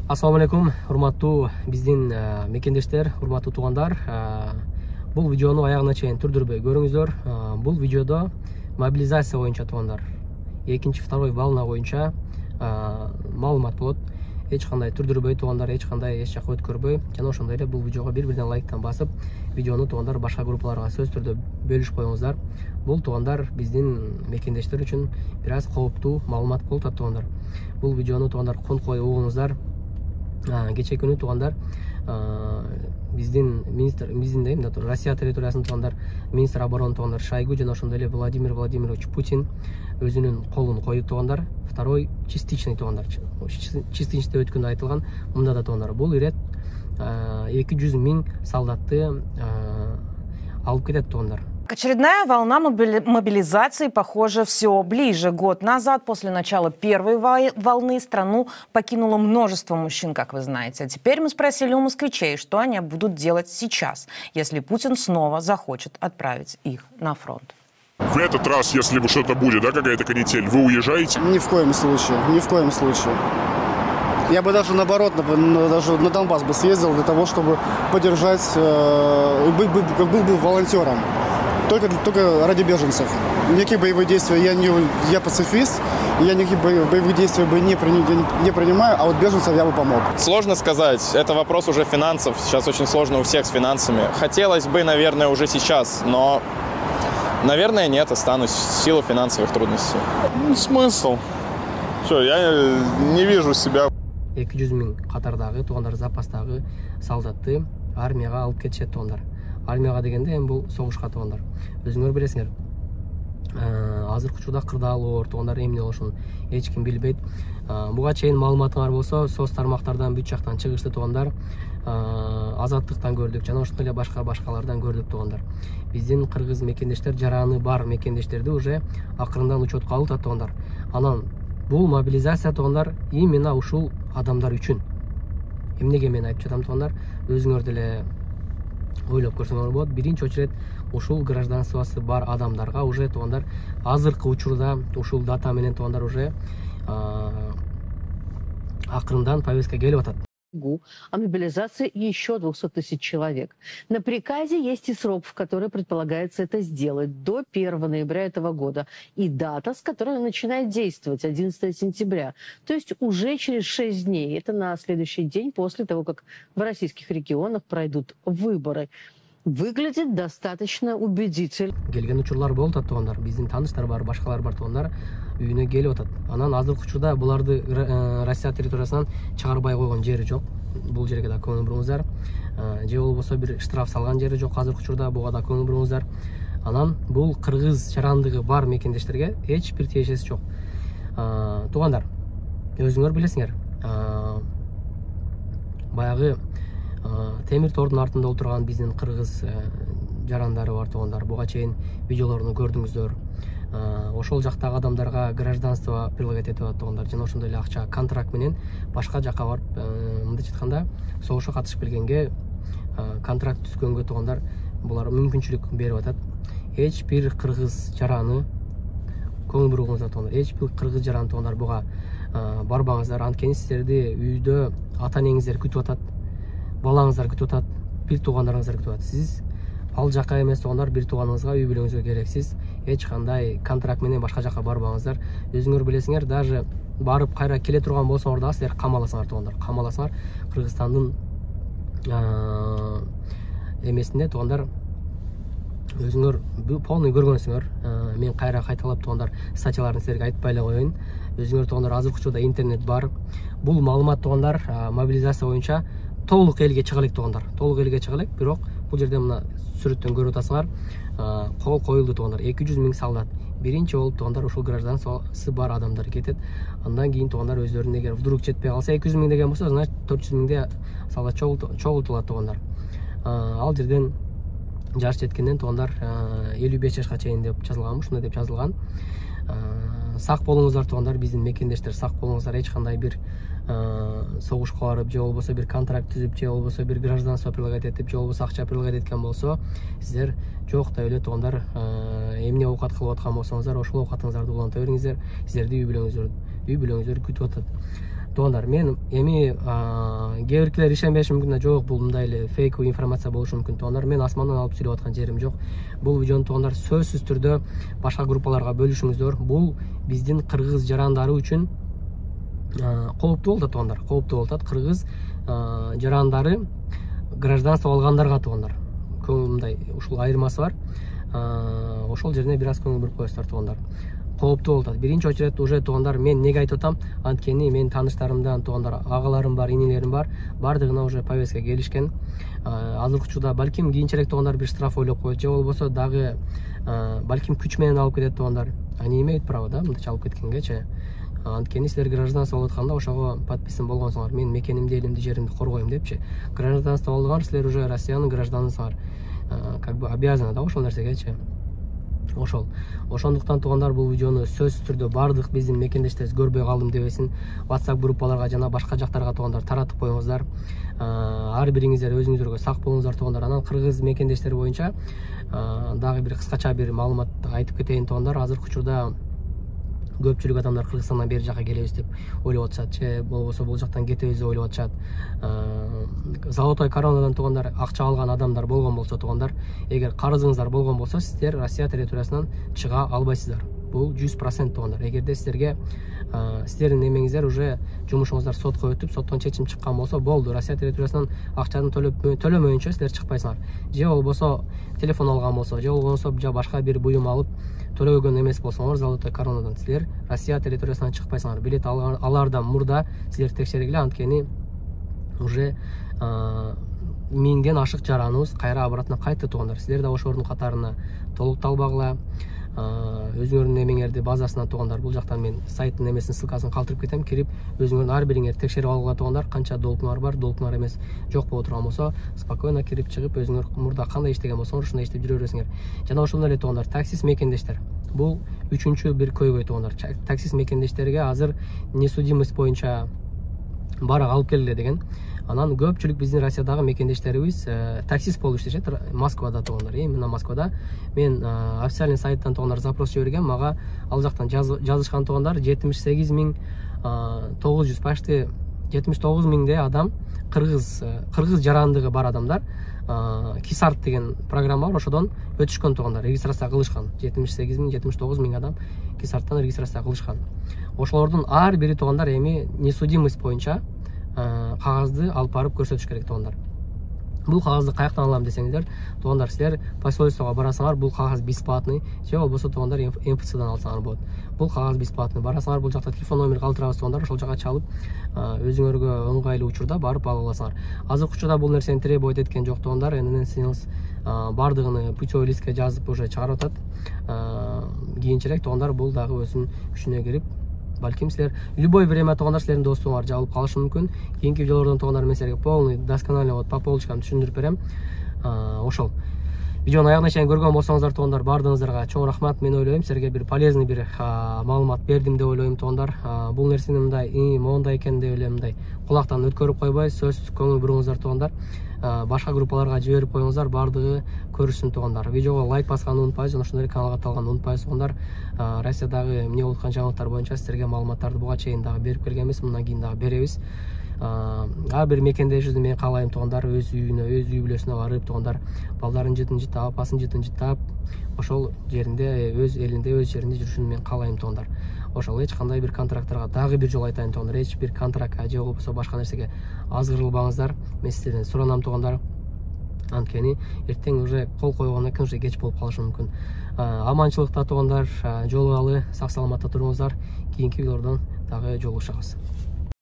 Assalamu alaikum, урматтуу биздин мекендештер, урматтуу туугандар. Бул видеону аягына чейин түрдүрбөй көрүңүздөр. Бул видеодо мобилизация боюнча туугандар, экинчи второй волна боюнча маалымат болот. Эч кандай түрдүрбөй туугандар, эч кандай эч жака өткөрбөй, жана ошондой эле бул видеого бир-бирден лайктан басып, видеону туугандар башка группаларга сөз түрдө бөлүшүп коюңуздар. Бул туугандар биздин мекендештер үчүн бир аз кооптуу маалымат болуп атат туугандар. Бул видеону туугандар конкой угуңуздар. Кече күнү туугандар биздин Россия территориясынын туугандар министр обороны туугандар Шойгу жана ошондой эле Владимир Владимирович Путин өзүнүн колун коюп туугандар. Второй частичный туугандар. Частичный деп өткөндө айтылган мында да туугандар. Бул ирет 200 000 солдатты алып кетет туугандар. Очередная волна мобилизации, похоже, все ближе. Год назад, после начала первой волны, страну покинуло множество мужчин, как вы знаете. А теперь мы спросили у москвичей, что они будут делать сейчас, если Путин снова захочет отправить их на фронт. В этот раз, если бы что-то будет, да, какая-то канитель, вы уезжаете? Ни в коем случае, ни в коем случае. Я бы даже наоборот, даже на Донбасс бы съездил для того, чтобы поддержать, был бы волонтером. Только ради беженцев. Никакие боевые действия, я пацифист, я никаких боевых действий бы не принимаю, а вот беженцев я бы помог. Сложно сказать, это вопрос уже финансов, сейчас очень сложно у всех с финансами. Хотелось бы, наверное, уже сейчас, но, наверное, нет, останусь в силу финансовых трудностей. Смысл? Все, я не вижу себя. 200 000 катардагы туугандар запастагы солдатты армияга алып кетишет туугандар. Армияга дегенде эми бул согушка туугандар. Өзүңөр билесиңер. Азыркы учурда кырдаалоор туугандар эмне болушун эч ким билбейт. Буга чейин маалыматыңар болсо, соц тармактардан бүт жактан чыгышты туугандар. Азаттыктан көрдүк, жана ошондой эле башкалардан көрдүк туугандар. Биздин кыргыз мекендештер жараны бар мекендештерди уже акырындан учетко алып атат туугандар. Анан бул мобилизация туугандар именно ушул адамдар үчүн. Эмнеге мен айтып жатам туугандар? Өзүңөр деле ойлоп көрсөңөр болот. Биринчи очеред ушул гражданствосы бар адамдарга уже туугандар азыркы учурда ушул дата менен туугандар уже акырындан повестка келип атат. О мобилизации еще 200 000 человек. На приказе есть и срок, в который предполагается это сделать, до 1 ноября этого года. И дата, с которой она начинает действовать, 11 сентября. То есть уже через 6 дней. Это на следующий день после того, как в российских регионах пройдут выборы. Выглядит достаточно убедительно. Келген учурлар болуп атат туугандар. Биздин тааныштар бар, башкалар бар туугандар үйүнө келип атат. Анан азыркы учурда буларды Россия территориясынан чыгарбай койгон жери жок. Бул жерге да көңүл буруңуздар. Же болбосо бир штраф салган жери жок азыркы учурда, буга да көңүл буруңуздар. Анан бул кыргыз жарандыгы бар мекендештерге эч бир тиешеси жок. Туугандар, өзүңөр билесиңер. Баягы темир тордун артында отурган биздин кыргыз жарандары бар туугандар. Буга чейин видеолорун көрдүңүздөр. Ошол жактагы адамдарга гражданство предлагать этип атат туугандар. Жана ошондой эле акча контракт менен башка жакка барып, мындайча айтканда, согушка катышып келгенге контракт түзгөнгө туугандар булар мүмкүнчүлүк берип атат. Эч бир кыргыз жараны көңүл буруңуздар туугандар. Эч бир кыргыз жаран туугандар буга барбаңыздар. Анткени сиздерди үйдө ата-энеңиздер күтүп атат. Балаңыздар күтүп атат, бир туугандарыңыздар күтүп атат. Сиз ал жака эмес туугандар, бир тууганыңызга үй бүлөңүзгө керексиз. Эч кандай контракт менен башка жака барбаңыздар. Өзүңөр билесиңер, даже барып кайра келе турган болсоңор да силер камаласыңар туугандар. Камаласаңар Кыргызстандын эмесинде туугандар өзүңөр полный көргөнсүңөр. Мен кайра кайталап туугандар статьяларын силерге айтпай эле коеюн. Өзүңөр туугандар азыркы учурда интернет бар. Бул маалымат туугандар мобилизация боюнча толук элге чыга элек туугандар. Толук элге чыга элек, бирок бул жерде мына сүрөттөн көрүп атасыңар, кол коюлду туугандар. 200 000 солдат. Биринчи болуп туугандар ушул гражданствосы бар адамдар кетет. Андан кийин туугандар өздөрүнүн эгер вдруг жетпей калса 200 000 деген болсо, значит 400 000 солдат чогултулат туугандар. Ал жерден жаш жеткенден туугандар 55 жашка чейин деп жазылганбы, ушундай деп жазылган. Сак болуңуздар туугандар, биздин мекендештер, сак болуңуздар. Эч кандай бир согушка барып, же болбосо бир контракт түзүп, же болбосо бир гражданство предлагать этип, же болбосо акча предлагать эткен болсо, сиздер жок деп эле туугандар, эмне оокат кылып аткан болсоңуздар, ошол оокатыңыздарды уланта бериңиздер. Сиздерди үй бүлөңүздөр күтүп атат. Туугандар, мен эми кээ биркилер ишенбеши мүмкүн да, жок, бул мындай эле фейковый информация болушу мүмкүн. Туугандар, мен асмандан алып сүйлөп аткан жерим жок. Бул видеону туугандар сөзсүз түрдө башка группаларга бөлүшүңүздөр. Бул биздин кыргыз жарандары үчүн кооптуу болот туугандар. Кооптуу болот. Кыргыз жарандары гражданство алгандарга туугандар. Мындай ушул айырмасы бар. Ошол жерине бир аз көңүл буруп коесуздар туугандар. Кооптуу болот. Биринчи очередте уже туугандар, мен неге айтып атам? Анткени менин тааныштарымдан туугандар, агаларым бар, инелерим бар, бардыгына уже повестка келишкен. Азыркы учурда балким кийинчерээк туугандар бир штраф ойлоп коет, же болбосо дагы балким күч менен алып кетет туугандар. Они имеют право, да, мындайча алып кеткенгечи. Анткени силер гражданство алып атканда ошого подписан болгонсуңар, мен мекенимди, элимди, жеримди коргойм депчи. Гражданство алган силер уже Россиянын гражданысыңар. Как бы обязаны да ошол нерсегечи. Ошондуктан туугандар, бул видеону сөзсүз түрдө бардык биздин мекендештерибиз көрбөй калдым дебесин, WhatsApp группаларга жана башка жактарга туугандар таратып коюңуздар. Ар бириңиздер өзүңүздөргө сак болуңуздар туугандар. Анан кыргыз мекендештери боюнча дагы бир кыскача бир маалымат айтып кетейин туугандар. Азыркы учурда көпчүлүк адамдар Кыргызстандан бери жака келебиз деп ойлоп атышат, же болбосо бул жактан кетебиз деп ойлоп атышат. Золотой коронадан туугандар акча алган адамдар болгон болсо туугандар, эгер карызыңыздар болгон болсо, сиздер Россия территориясынан чыга албайсыздар. Бул 100% туугандар. Эгерде сиздерге сиздердин эмеңиздер уже жумушуңуздар сотко өтүп, соттон чечим чыккан болсо, болду, Россия территориясынан акчаны төлөмөйүнчө силер чыкпайсыңар. Же болбосо телефон алган болсо, же болбосо башка бир буюм алып төлөгөн эмес болсоңор, золотой коронадан силер Россия территориясынан чыкпайсыңар. Билет алардан мурда силер текшергиле, анткени уже минден ашык жараныбыз кайра обратно кайтты туугандар. Силер да ошолордун катарына толукталбагыла. Өзүңөрдүн эмеңерди базасынан туугандар, бул жактан мен сайттын эмесин ссылкасын калтырып кетем, кирип өзүңөрдүн ар бириңер текшерип алууга туугандар, канча долгуңар бар, долгуңар эмес жок боло турган болсо, спокойно кирип чыгып өзүңөр мурда кандай иштеген болсоңор ошондой иштеп жүрө бересиңер. Жана ошондой эле туугандар, таксист мекендештер, бул үчүнчү бир көйгөй туугандар. Таксист мекендештерге азыр несудимость боюнча барак алып келгиле деген. Анан көпчүлүк биздин Россиядагы мекендештерибиз таксист болуп иштешет Москвада туугандар. Именно Москвада. Мен официальный сайттан туугандар запрос жиберген, мага ал жактан жазышкан туугандар 78.900, почти 79.000 адам кыргыз жарандыгы бар адамдар Кисарт деген программа бар, ошодон өтүшкөн туугандар, регистрация кылышкан. 78.000-79.000 адам Кисарттан регистрация кылышкан. Ошолордун ар бири туугандар эми несудимость боюнча кагазды алып барып көрсөтүш керек туугандар. Бул кагазды каяктан алам десеңиздер, туугандар, силер посольствого барасыңар, бул кагаз бесплатный, же болбосо туугандар МФЦдан алсаңар болот. Бул кагаз бесплатный. Барасыңар, бул жакта телефон номер калтырабыз туугандар, ошол жака чалып, өзүңөргө ыңгайлуу учурда барып ала аласыңар. Азыркы учурда бул нерсени требовать эткен жок туугандар, энеңиз бардыгын путевой листке жазып уже чыгарып атат. Кийинчерээк туугандар бул дагы өзүнүн күчүнө кирип, балким силер любой время туугандар силердин достуңар алып калышы мүмкүн. Кийинки видеолордон туугандар мен силерге полный досконально по полочкам түшүндүрүп берем. Ошол видеонун аягына чейин көргөн болсоңуздар туугандар, бардыгыңыздарга чоң рахмат. Мен ойлойм, силерге бир полезный бир маалымат бердим деп ойлойм туугандар. Бул нерсени мындай моундай экен деп эле мындай кулактан өткөрүп койбой, сөзсүз көңүл буруңуздар туугандар. Башка группаларга жиберип коюңуздар, бардыгы көрүшсүн туугандар. Видеого лайк басканды унутпайсыз, жана ошондой каналга талганды унутпайсыз туугандар. Россиядагы эмне болуп аткан жаңылыктар боюнча силерге маалыматтарды буга чейин дагы берип келгенбиз, мындан кийин дагы беребиз. Ар бир мекендешибизди мен каалайм туугандар, өз үйүнө, өз үй бүлөсүнө барып туугандар, балдарын жытын жытап, апасын жытын жытап, ошол жеринде, өз элинде, өз жеринде жүрүшүн мен каалайм туугандар. Ошол эч кандай бир контракттарга дагы бир жолу айтайын туугандар, эч бир контрактка же болбосо башка нерсеге азгырылбаңыздар. Мен сиздерден суранам туугандар. Анткени эртең уже кол койгондон кийин уже кеч болуп калышы мүмкүн. Аманчылыкта туугандар, жолугалы, сак саламатта туруңуздар. Кийинки видеолордон дагы жолугушабыз.